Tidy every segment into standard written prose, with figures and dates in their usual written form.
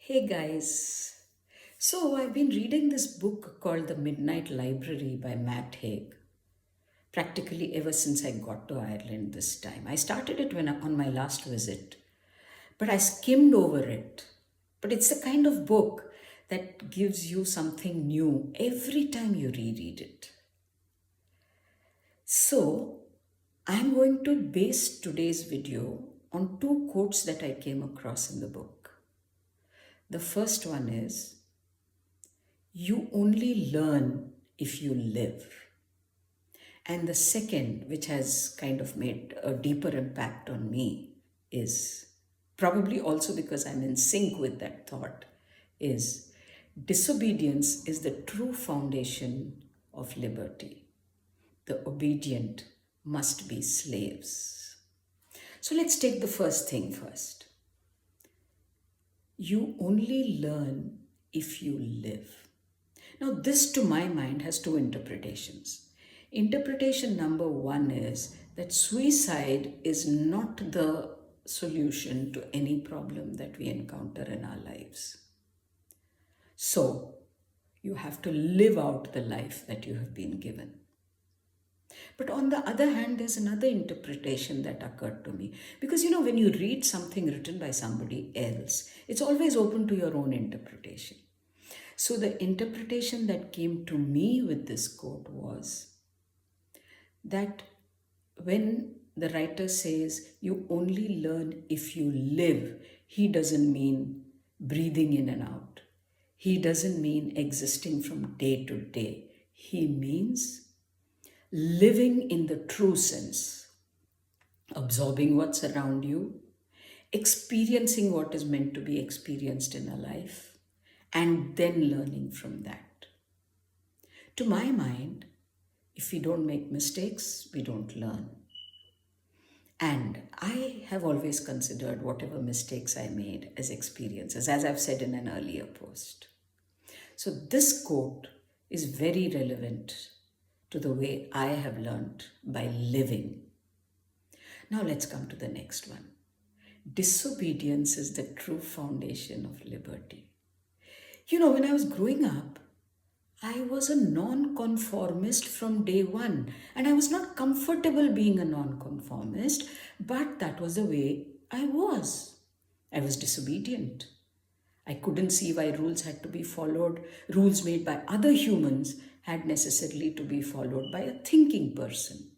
Hey guys. So I've been reading this book called The Midnight Library by Matt Hage, practically ever since I got to Ireland this time. I started it on my last visit, but I skimmed over it. But it's the kind of book that gives you something new every time you reread it. So I'm going to base today's video on two quotes that I came across in the book. The first one is, you only learn if you live. And the second, which has kind of made a deeper impact on me, is probably also because I'm in sync with that thought, is disobedience is the true foundation of liberty. The obedient must be slaves. So let's take the first thing first. You only learn if you live. Now, this to my mind has two interpretations. Interpretation number one is that suicide is not the solution to any problem that we encounter in our lives. So, you have to live out the life that you have been given. But on the other hand, there's another interpretation that occurred to me. Because when you read something written by somebody else, it's always open to your own interpretation. So the interpretation that came to me with this quote was that when the writer says you only learn if you live, he doesn't mean breathing in and out. He doesn't mean existing from day to day. He means living in the true sense, absorbing what's around you, experiencing what is meant to be experienced in a life, and then learning from that. To my mind, if we don't make mistakes, we don't learn. And I have always considered whatever mistakes I made as experiences, as I've said in an earlier post. So this quote is very relevant to the way I have learned by living. Now let's come to the next one. Disobedience is the true foundation of liberty. When I was growing up, I was a non-conformist from day one, and I was not comfortable being a non-conformist, but that was the way I was. I was disobedient. I couldn't see why rules had to be followed. Rules made by other humans had necessarily to be followed by a thinking person.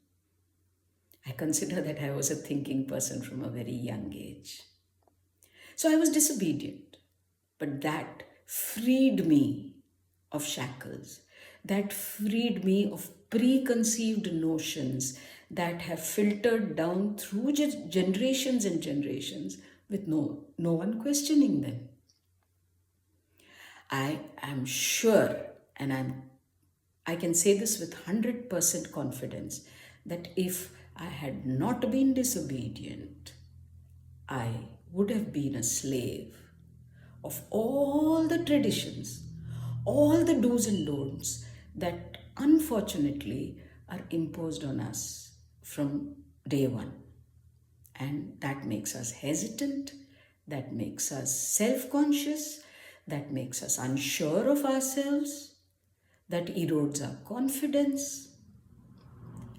I consider that I was a thinking person from a very young age. So I was disobedient, but that freed me of shackles, that freed me of preconceived notions that have filtered down through generations and generations with no one questioning them. I am sure, and I can say this with 100% confidence, that if I had not been disobedient, I would have been a slave of all the traditions, all the do's and don'ts that unfortunately are imposed on us from day one. And that makes us hesitant, that makes us self-conscious, that makes us unsure of ourselves, that erodes our confidence.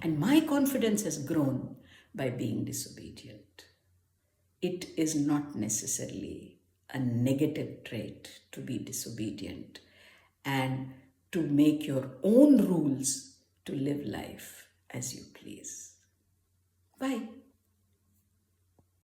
And my confidence has grown by being disobedient. It is not necessarily a negative trait to be disobedient and to make your own rules to live life as you please. Bye.